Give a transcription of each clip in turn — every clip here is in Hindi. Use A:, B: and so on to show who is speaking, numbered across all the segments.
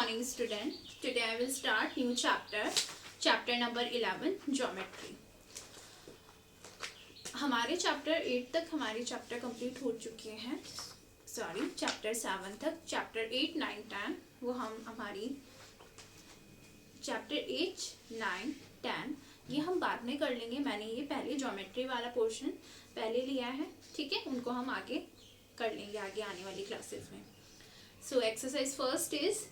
A: morning student. Today I will start new chapter number 11 geometry. हमारे चैप्टर 8 तक हमारे चैप्टर कंप्लीट हो चुके हैं. सॉरी, चैप्टर 7 तक. चैप्टर 8, 9, 10 वो हमारी चैप्टर 8, 9, 10 ये हम बाद में कर लेंगे. मैंने ये पहले ज्योमेट्री वाला पोर्शन पहले लिया है, ठीक है. उनको हम आगे कर लेंगे आगे आने वाली क्लासेस में. So exercise first is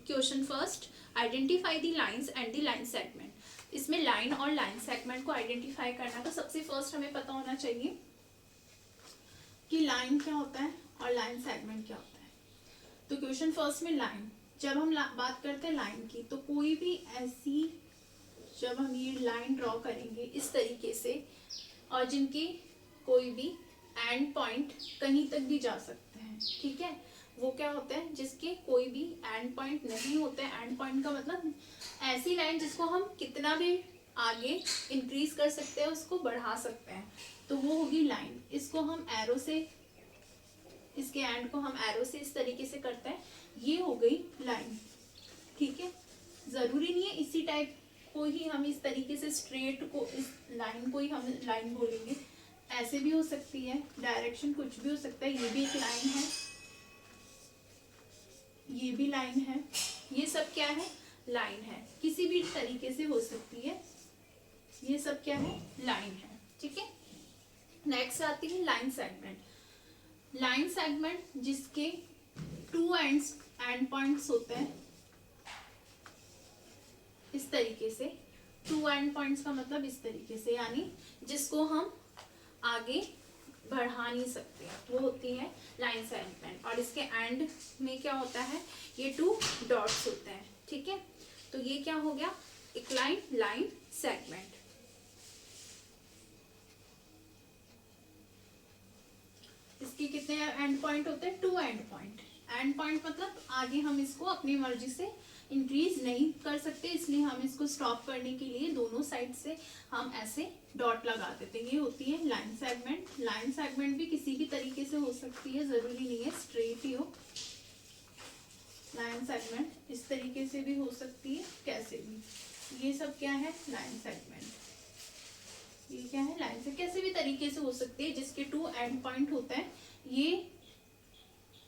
A: question first, identify the lines and the line segment. इसमें लाइन और लाइन सेगमेंट को आइडेंटिफाई करना, तो सबसे फर्स्ट हमें पता होना चाहिए कि लाइन क्या होता है और लाइन सेगमेंट क्या होता है. तो क्वेश्चन फर्स्ट में लाइन, जब हम बात करते हैं लाइन की, तो कोई भी ऐसी, जब हम ये लाइन ड्रॉ करेंगे इस तरीके से और जिनकी कोई भी एंड पॉइंट कहीं तक भी जा सकते हैं, ठीक है, वो क्या होता है जिसके कोई भी एंड पॉइंट नहीं होते हैं. एंड पॉइंट का मतलब ऐसी लाइन जिसको हम कितना भी आगे इंक्रीज कर सकते हैं, उसको बढ़ा सकते हैं, तो वो होगी लाइन. इसको हम एरो से, इसके एंड को हम एरो से इस तरीके से करते हैं, ये हो गई लाइन, ठीक है. जरूरी नहीं है इसी टाइप को ही हम इस तरीके से स्ट्रेट को, इस लाइन को ही हम लाइन बोलेंगे. ऐसे भी हो सकती है, डायरेक्शन कुछ भी हो सकता है. ये भी एक लाइन है, ये भी लाइन है, ये सब क्या है, लाइन है. किसी भी तरीके से हो सकती है, ये सब क्या है, लाइन है, ठीक है. नेक्स्ट आती है लाइन सेगमेंट. लाइन सेगमेंट जिसके टू एंड पॉइंट्स होते हैं इस तरीके से. टू एंड पॉइंट्स का मतलब इस तरीके से, यानी जिसको हम आगे बढ़ा नहीं सकते, वो होती है लाइन सेगमेंट. और इसके एंड में क्या होता है, ये टू डॉट्स होते हैं, ठीक है. तो ये क्या हो गया, एक लाइन सेगमेंट. इसके कितने एंड पॉइंट होते हैं, two end point. End point मतलब आगे हम इसको अपनी मर्जी से इंक्रीज नहीं कर सकते, इसलिए हम इसको स्टॉप करने के लिए दोनों साइड से हम ऐसे डॉट लगा देते हैं. ये होती है लाइन सेगमेंट. लाइन सेगमेंट भी किसी भी तरीके से हो सकती है, जरूरी नहीं है स्ट्रेट ही हो. लाइन सेगमेंट इस तरीके से भी हो सकती है, कैसे भी. ये सब क्या है, लाइन सेगमेंट. ये क्या है, लाइन से कैसे भी तरीके से हो सकती है जिसके टू एंड पॉइंट होते हैं. ये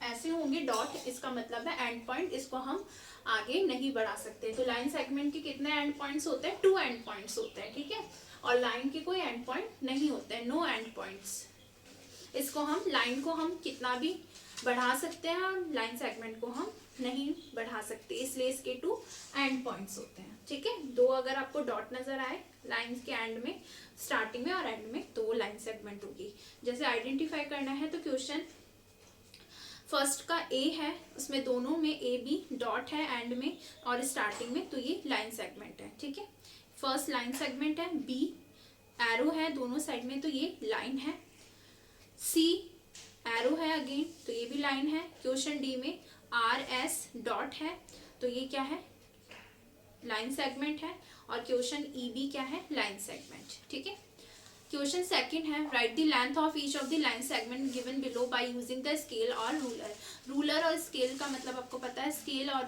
A: ऐसे होंगे डॉट, इसका मतलब है एंड पॉइंट, इसको हम आगे नहीं बढ़ा सकते. तो लाइन सेगमेंट के कितने एंड पॉइंट्स होते हैं, टू एंड पॉइंट्स होते हैं, ठीक है. और लाइन के कोई एंड पॉइंट नहीं होते हैं, नो एंड पॉइंट्स. इसको हम, लाइन को हम कितना भी बढ़ा सकते हैं और लाइन सेगमेंट को हम नहीं बढ़ा सकते, इसलिए इसके टू एंड पॉइंट्स होते हैं, ठीक है. दो अगर आपको डॉट नजर आए लाइन के एंड में, स्टार्टिंग में और एंड में, तो वो लाइन सेगमेंट होगी. जैसे आइडेंटिफाई करना है, तो क्वेश्चन फर्स्ट का ए है, उसमें दोनों में ए बी डॉट है एंड में और स्टार्टिंग में, तो ये लाइन सेगमेंट है, ठीक है. फर्स्ट लाइन सेगमेंट है, बी एरो है दोनों साइड में, तो ये लाइन है. सी एरो है अगेन, तो ये भी लाइन है. क्वेश्चन डी में आर एस डॉट है, तो ये क्या है, लाइन सेगमेंट है. और क्वेश्चन ई बी क्या है, लाइन सेगमेंट, ठीक है. क्वेश्चन सेकंड है, right the length of each of the line segment given below by using the scale और रूलर. रूलर और स्केल का मतलब आपको पता है, स्केल और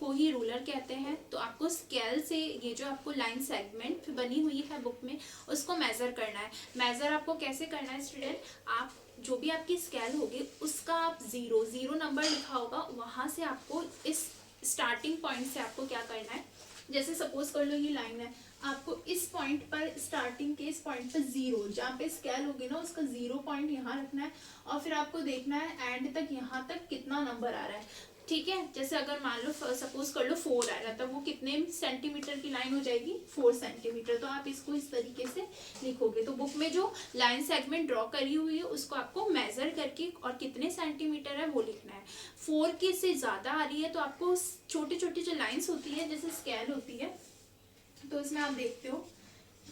A: को ही रूलर कहते हैं. तो आपको स्केल से ये जो आपको लाइन सेगमेंट बनी हुई है बुक में, उसको मेजर करना है. मेजर आपको कैसे करना है स्टूडेंट, आप जो भी आपकी स्केल होगी उसका आप जीरो नंबर लिखा होगा, वहां से आपको इस स्टार्टिंग पॉइंट से आपको क्या करना है. जैसे सपोज कर लो ये लाइन है, आपको इस पॉइंट पर, स्टार्टिंग के इस पॉइंट पर जीरो, जहाँ पे स्केल होगी ना उसका 0 पॉइंट यहाँ रखना है. और फिर आपको देखना है एंड तक, यहाँ तक कितना नंबर आ रहा है, ठीक है. जैसे अगर मान लो सपोज कर लो 4 आ रहा है, तब वो कितने सेंटीमीटर की लाइन हो जाएगी, 4 सेंटीमीटर. तो आप इसको इस तरीके से लिखोगे. तो बुक में जो लाइन सेगमेंट ड्रॉ करी हुई है उसको आपको मेजर करके और कितने सेंटीमीटर है वो लिखना है. 4 के से ज्यादा आ रही है तो आपको छोटी छोटी जो लाइन्स होती है जैसे स्केल होती है, तो इसमें आप देखते हो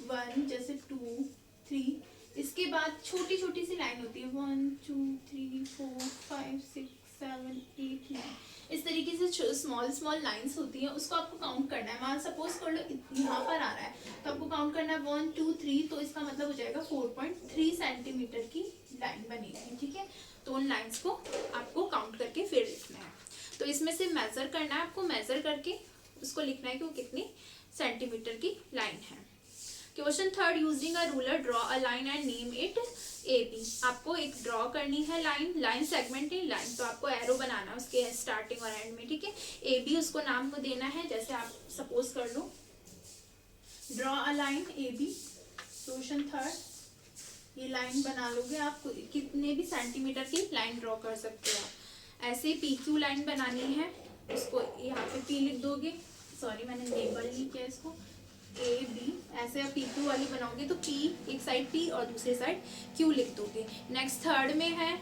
A: 1, जैसे 2, 3, इसके बाद छोटी छोटी सी लाइन होती है 1, 2, 3, 4, 5, 6, 7, 8, 9, इस तरीके से स्मॉल लाइंस होती हैं. उसको आपको काउंट करना है. मान सपोज कर लो यहाँ पर आ रहा है, तो आपको काउंट करना है 1, 2, 3, तो इसका मतलब हो जाएगा 4.3 सेंटीमीटर की लाइन बनेगी, ठीक है. तो उन लाइंस को आपको काउंट करके फिर लिखना है. तो इसमें से मेजर मेजर करना है आपको, मेजर करके उसको लिखना है कि वो कितनी सेंटीमीटर की लाइन है। Question third, using a ruler draw a line and name it A B. आपको एक ड्रॉ करनी है लाइन सेगमेंट इन लाइन, तो आपको एरो बनाना है उसके स्टार्टिंग और एंड में, ठीक है। ए बी उसको नाम को देना है, जैसे आप सपोज कर लो draw a line A B. Question third, ये लाइन बना लोगे आप, कितने भी सेंटीमीटर की लाइन ड्रॉ कर सकते हो आप। ऐसे पी क्यू लाइन बनानी है, उसको यहाँ पे पी लिख दोगे, सॉरी मैंने लेबल नहीं किया इसको, ए बी। ऐसे आप पी क्यू वाली बनाओगे तो पी एक साइड पी और दूसरी साइड क्यू लिख दोगे। नेक्स्ट थर्ड में है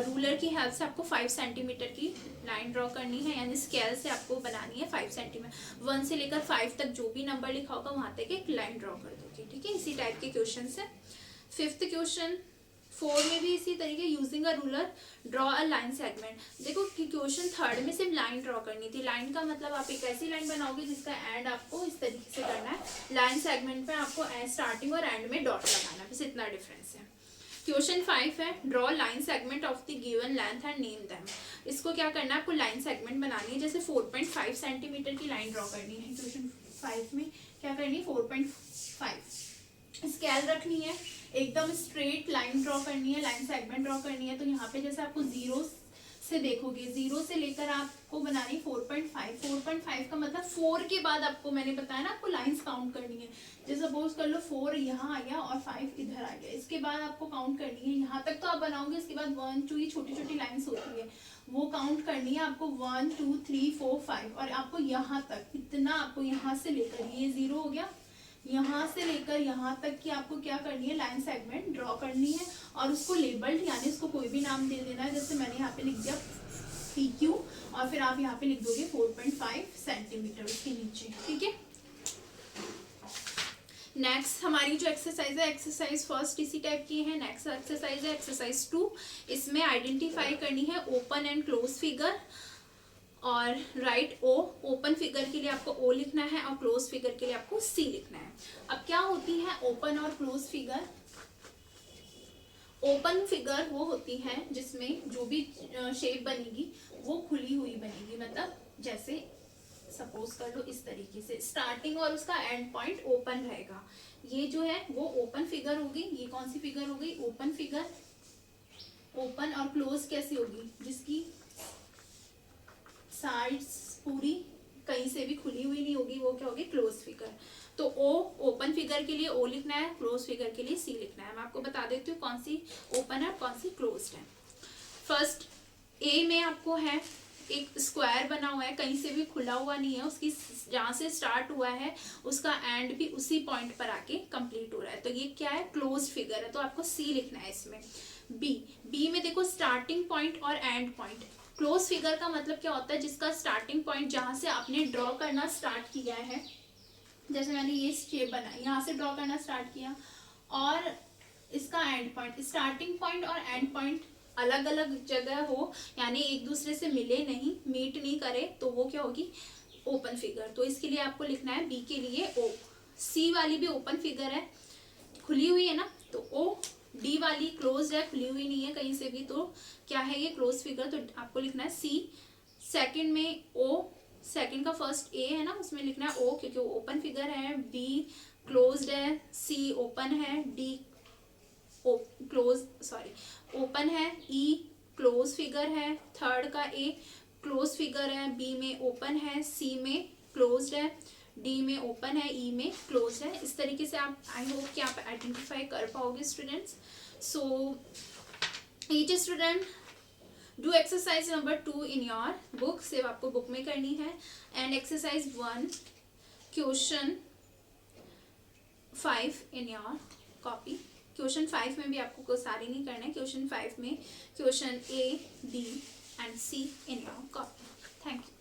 A: रूलर की हेल्प से आपको 5 सेंटीमीटर की लाइन ड्रॉ करनी है, यानी स्केल से आपको बनानी है 5 सेंटीमीटर। 1 से लेकर 5 तक जो भी नंबर लिखा होगा वहां तक एक लाइन ड्रॉ कर दोगे, ठीक है। इसी टाइप के क्वेश्चन है। फिफ्थ क्वेश्चन 4 में भी इसी तरीके, using a ruler draw a line segment. देखो कि क्वेश्चन थर्ड में सिर्फ लाइन ड्रॉ करनी थी, लाइन का मतलब आप एक ऐसी लाइन बनाओगे जिसका एंड आपको इस तरीके से करना है। लाइन सेगमेंट पे आपको स्टार्टिंग और एंड में डॉट लगाना है, बस इतना डिफरेंस है। क्वेश्चन 5 है, draw line segment of the given length and name them. इसको क्या करना है, आपको लाइन सेगमेंट बनानी है, जैसे 4.5 सेंटीमीटर की लाइन ड्रॉ करनी है। क्वेश्चन 5 में क्या करनी है, 4.5 स्केल रखनी है, एकदम स्ट्रेट लाइन ड्रॉ करनी है, लाइन सेगमेंट ड्रॉ करनी है। तो यहाँ पे जैसे आपको 0 से देखोगे, 0 से लेकर आपको बनानी 4.5। 4.5 का मतलब 4 के बाद आपको मैंने बताया ना आपको लाइंस काउंट करनी है। जैसे सपोज कर लो 4 यहाँ आ गया और 5 इधर आ गया, इसके बाद आपको काउंट करनी है। यहाँ तक तो आप बनाओगे, इसके बाद 1 2 ये छोटी छोटी लाइंस होती है, वो काउंट करनी है आपको 1 2 3 4 5, और आपको यहाँ तक इतना, आपको यहाँ से लेकर ये 0 हो गया, यहाँ से लेकर यहाँ तक की आपको क्या करनी है, लाइन सेगमेंट ड्रॉ करनी है। और उसको लेबल्ड, यानी उसको कोई भी नाम दे देना है। जैसे मैंने यहाँ पे लिख दिया पी क्यू, और फिर आप यहाँ पे लिख दोगे 4.5 सेंटीमीटर उसके नीचे, ठीक है। नेक्स्ट हमारी जो एक्सरसाइज है, एक्सरसाइज फर्स्ट इसी टाइप की है। नेक्स्ट एक्सरसाइज है एक्सरसाइज 2। इसमें आइडेंटिफाई करनी है ओपन एंड क्लोज फिगर और राइट ओ। ओपन फिगर के लिए आपको ओ लिखना है और क्लोज फिगर के लिए आपको सी लिखना है। अब क्या होती है ओपन और क्लोज फिगर? ओपन फिगर वो होती है जिसमें जो भी शेप बनेगी वो खुली हुई बनेगी, मतलब जैसे सपोज कर लो इस तरीके से, स्टार्टिंग और उसका एंड पॉइंट ओपन रहेगा। ये जो है वो ओपन फिगर होगी। ये कौन सी फिगर हो गई? Open figure. ओपन और क्लोज कैसी होगी? जिसकी साइड्स पूरी कहीं से भी खुली हुई नहीं होगी, वो क्या होगी? Close figure. तो ओ ओपन फिगर के लिए ओ लिखना है, क्लोज फिगर के लिए सी लिखना है। मैं आपको बता देती हूँ कौन सी ओपन है कौन सी क्लोज है। फर्स्ट ए में आपको है एक स्क्वायर बना हुआ है, कहीं से भी खुला हुआ नहीं है, उसकी जहां से स्टार्ट हुआ है उसका एंड भी उसी पॉइंट पर आके कंप्लीट हो रहा है, तो ये क्या है? क्लोज फिगर है, तो आपको सी लिखना है इसमें। बी में देखो स्टार्टिंग पॉइंट और एंड पॉइंट। क्लोज फिगर का मतलब क्या होता है? जिसका स्टार्टिंग पॉइंट जहां से आपने ड्रॉ करना स्टार्ट किया है, जैसे मैंने ये शेप बनाई, यहाँ से ड्रॉ करना स्टार्ट किया, और इसका एंड पॉइंट, स्टार्टिंग पॉइंट और एंड पॉइंट अलग अलग जगह हो, यानी एक दूसरे से मिले नहीं, मीट नहीं करे, तो वो क्या होगी? Open figure. तो इसके लिए आपको लिखना है बी के लिए ओ। सी वाली भी ओपन फिगर है, खुली हुई है ना, तो ओ। डी वाली क्लोज है, खुली हुई नहीं है कहीं से भी, तो क्या है? ये क्लोज फिगर, तो आपको लिखना है सी। सेकंड में ओ, सेकंड का फर्स्ट ए है ना, उसमें लिखना है ओ क्योंकि वो ओपन फिगर है। बी क्लोज्ड है, सी ओपन है, डी ओपन है, ई क्लोज फिगर है, थर्ड का ए क्लोज फिगर है, बी में ओपन है, सी में क्लोज्ड है, डी में ओपन है, ई में क्लोज है। इस तरीके से आप, आई होप कि आप आइडेंटिफाई कर पाओगे students. So each student do exercise number 2 in your book. सिर्फ आपको बुक में करनी है। And exercise 1 question 5 in your copy. Question 5 में भी आपको सारे नहीं करना है, क्वेश्चन 5 में question A B and C in your copy. Thank you.